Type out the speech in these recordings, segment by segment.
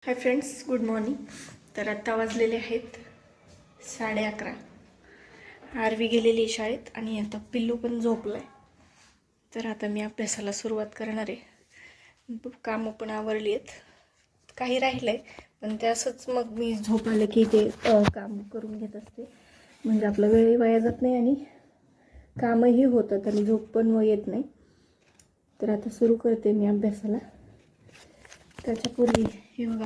Hi friends, good morning. तर आत्ता वाजलेले आहेत 11:30. आरवी गेलेली शाळेत आणि आता पिल्लू पण झोपलं आहे. तर आता मी अभ्यासाला सुरुवात करणार आहे. कामं पण आवरली आहेत, काही राहिलं आहे पण ते असंच मग मी झोप आलं की ते काम करून घेत असते. म्हणजे आपला वेळही वाया जात नाही आणि कामही होतात आणि झोप पण येत नाही. तर आता सुरू करते मी अभ्यासाला. त्याच्यापूर्वी हे बघा,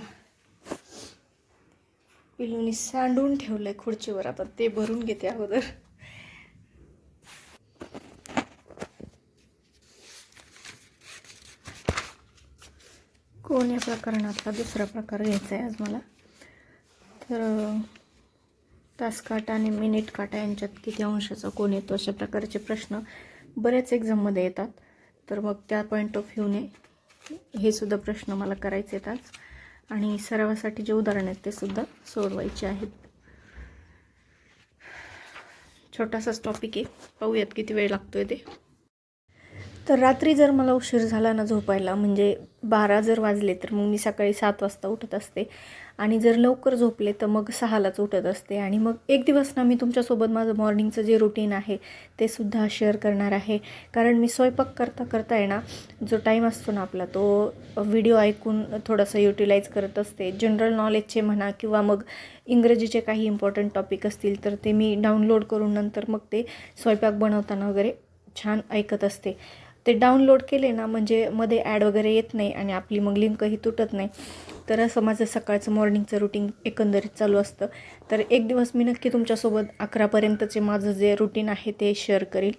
पिलूनी सांडून ठेवलंय खुर्चीवर. आता ते भरून घेते अगोदर. कोण या प्रकरणातला दुसरा प्रकार घ्यायचा आहे आज मला. तर तास काटा आणि मिनिट काटा यांच्यात किती अंशाचा कोण येतो अशा प्रकारचे प्रश्न बऱ्याच एक्झाममध्ये येतात. तर मग त्या पॉईंट ऑफ व्ह्यूने हे सुद्धा प्रश्न मला करायचे आहेत आज. आणि सरावासाठी जे उदाहरण आहेत ते सुद्धा सोडवायचे आहेत. छोटासाच टॉपिक आहे, पाहूयात किती वेळ लागतोय ते. तर रात्री जर मला उशीर झाला ना झोपायला, म्हणजे 12 जर वाजले, तर मग मी सकाळी 7 वाजता उठत असते. आणि जर लवकर झोपले तर मग 6लाच उठत असते. आणि मग एक दिवस ना मी तुमच्यासोबत माझं मॉर्निंगचं जे रुटीन आहे ते सुद्धा शेअर करणार आहे. कारण मी स्वयंपाक करता करता आहे ना, जो टाईम असतो ना आपला, तो व्हिडिओ ऐकून थोडंसं युटिलाइज करत असते. जनरल नॉलेजचे म्हणा किंवा मग इंग्रजीचे काही इम्पॉर्टंट टॉपिक असतील तर ते मी डाउनलोड करून नंतर मग ते स्वयंपाक बनवताना वगैरे छान ऐकत असते. ते डाउनलोड केले ना म्हणजे मध्ये ॲड वगैरे येत नाही आणि आपली मग लिंकही तुटत नाही. तर असं माझं सकाळचं मॉर्निंगचं रुटीन एकंदरीत चालू असतं. तर एक दिवस मी नक्की तुमच्यासोबत 11पर्यंतचे माझं जे रुटीन आहे ते शेअर करील.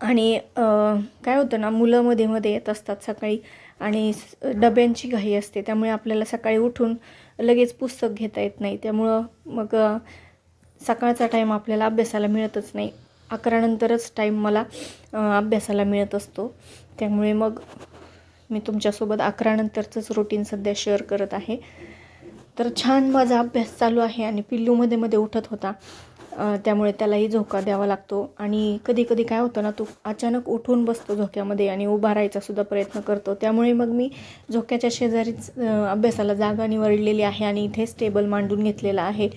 आणि काय होतं ना, मुलं मध्ये मध्ये येत असतात सकाळी आणि डब्यांची घाई असते, त्यामुळे आपल्याला सकाळी उठून लगेच पुस्तक घेता येत नाही. त्यामुळं मग सकाळचा टाईम आपल्याला अभ्यासाला मिळतच नाही. 11 नंतरच टाईम मला अभ्यासाला मिळत असतो. त्यामुळे मग मी तुमच्यासोबत 11 नंतरचंच रुटीन सध्या शेअर करत आहे. तर छान माझा अभ्यास चालू आहे आणि पिल्लू मध्ये मध्ये उठत होता, त्यामुळे त्यालाही झोका द्यावा लागतो. आणि कधी कधी काय होतं ना, तो अचानक उठून बसतो झोक्यामध्ये आणि उभा राहायचा सुद्धा प्रयत्न करतो. त्यामुळे मग मी झोक्याच्या शेजारीच अभ्यासाला जागा निवडलेली आहे आणि इथेच टेबल मांडून घेतलेला आहे.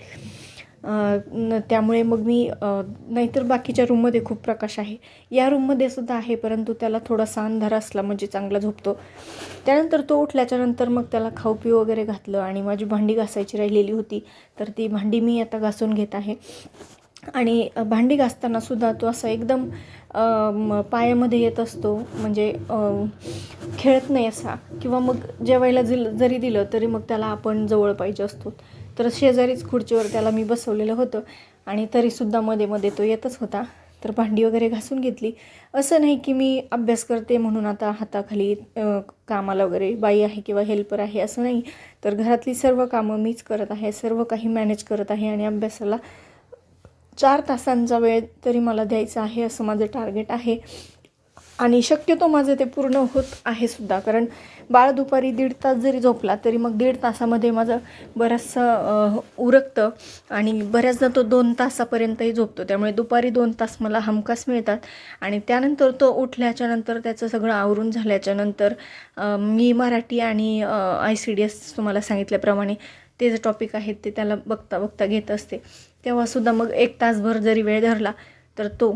त्यामुळे मग मी नाहीतर बाकीच्या रूममध्ये खूप प्रकाश आहे, या रूममध्ये सुद्धा आहे, परंतु त्याला थोडासा अंधार असला म्हणजे चांगला झोपतो. त्यानंतर तो उठल्याच्यानंतर मग त्याला खाऊ पिऊ वगैरे घातलं आणि माझी भांडी घासायची राहिलेली होती, तर ती भांडी मी आता घासून घेत आहे. आणि भांडी घासताना सुद्धा तो असं एकदम पायामध्ये येत असतो, म्हणजे खेळत नाही असा. किंवा मग जेवायला जरी दिलं तरी मग त्याला आपण जवळ पाहिजे असतो. तर शेजारीच खुर्चीवर त्याला मी बसवलेलं होतं आणि तरीसुद्धा मध्ये मध्ये तो येतच होता. तर भांडी वगैरे घासून घेतली. असं नाही की मी अभ्यास करते म्हणून आता हाताखाली कामाला वगैरे बाई आहे किंवा हेल्पर आहे, असं नाही. तर घरातली सर्व कामं मीच करत आहे, सर्व काही मॅनेज करत आहे. आणि अभ्यासाला 4 तासांचा वेळ तरी मला द्यायचा आहे, असं माझं टार्गेट आहे. आणि शक्यतो माझं ते पूर्ण होत आहे सुद्धा. कारण बाळ दुपारी 1.5 तास जरी झोपला तरी मग 1.5 तासामध्ये माझं बरंचसं उरकतं. आणि बऱ्याचदा तो 2 तासापर्यंतही झोपतो. त्यामुळे दुपारी 2 तास मला हमखास मिळतात. आणि त्यानंतर तो उठल्याच्यानंतर त्याचं सगळं आवरून झाल्याच्यानंतर मी मराठी आणि ICDS तुम्हाला सांगितल्याप्रमाणे ते जे टॉपिक आहेत ते त्याला बघता बघता घेत असते. तेव्हासुद्धा मग 1 तासभर जरी वेळ धरला तर तो.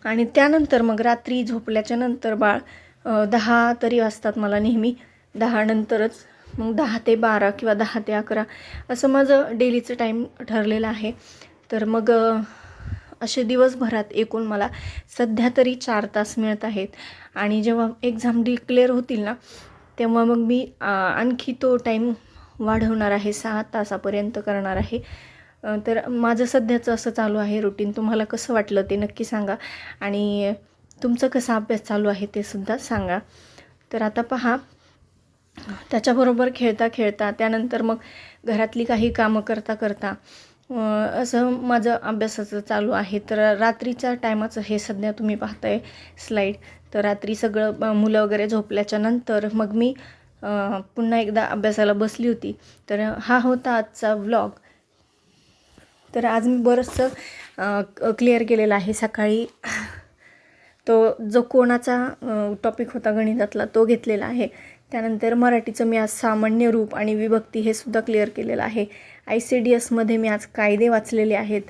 आणि त्यानंतर मग रात्री झोपल्याच्या नंतर बाळ 10 तरी वाजतात मला नेहमी. 10 नंतरच मग 10 ते 12 किंवा 10 ते 11 असं माझं डेलीचं टाईम ठरलेलं आहे. तर मग असे दिवसभरात एकूण मला सध्या तरी 4 तास मिळत आहेत. आणि जेव्हा एक्झाम डिक्लेअर होतील ना, तेव्हा मग मी आणखी तो टाईम वाढवणार आहे, 6 तासापर्यंत करणार आहे. तर माझं सध्याचं असं चालू आहे रुटीन. तुम्हाला कसं वाटलं ते नक्की सांगा. आणि तुमचं कसा अभ्यास चालू आहे ते सुद्धा सांगा. तर आता पहा, त्याच्याबरोबर खेळता खेळता त्यानंतर मग घरातली काही कामं करता करता असं माझं अभ्यासाचं चालू आहे. तर रात्रीच्या टायमाचं हे सध्या तुम्ही पाहताय स्लाईड. तर रात्री सगळं मुलं वगैरे झोपल्याच्या नंतर मग मी पुन्हा एकदा अभ्यासाला बसली होती. तर हा होता आजचा व्लॉग. तर आज मी बरंचसं क्लिअर केलेलं आहे. सकाळी तो जो कोणाचा टॉपिक होता गणितातला तो घेतलेला आहे. त्यानंतर मराठीचं मी आज सामान्य रूप आणि विभक्ती हे सुद्धा क्लिअर केलेलं आहे. ICDSमध्ये मी आज कायदे वाचलेले आहेत.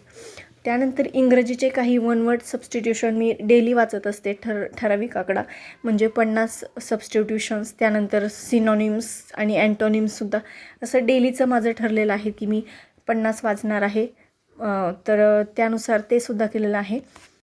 त्यानंतर इंग्रजीचे काही वन वर्ड सबस्टिट्यूशन मी डेली वाचत असते, ठराविक आकडा म्हणजे 50 सबस्टिट्यूशन्स. त्यानंतर सिनॉनिम्स आणि अँटोनिम्ससुद्धा असं डेलीचं माझं ठरलेलं आहे की मी 50 वाचणार आहे. तर त्यानुसार ते सुद्धा केलेलं आहे.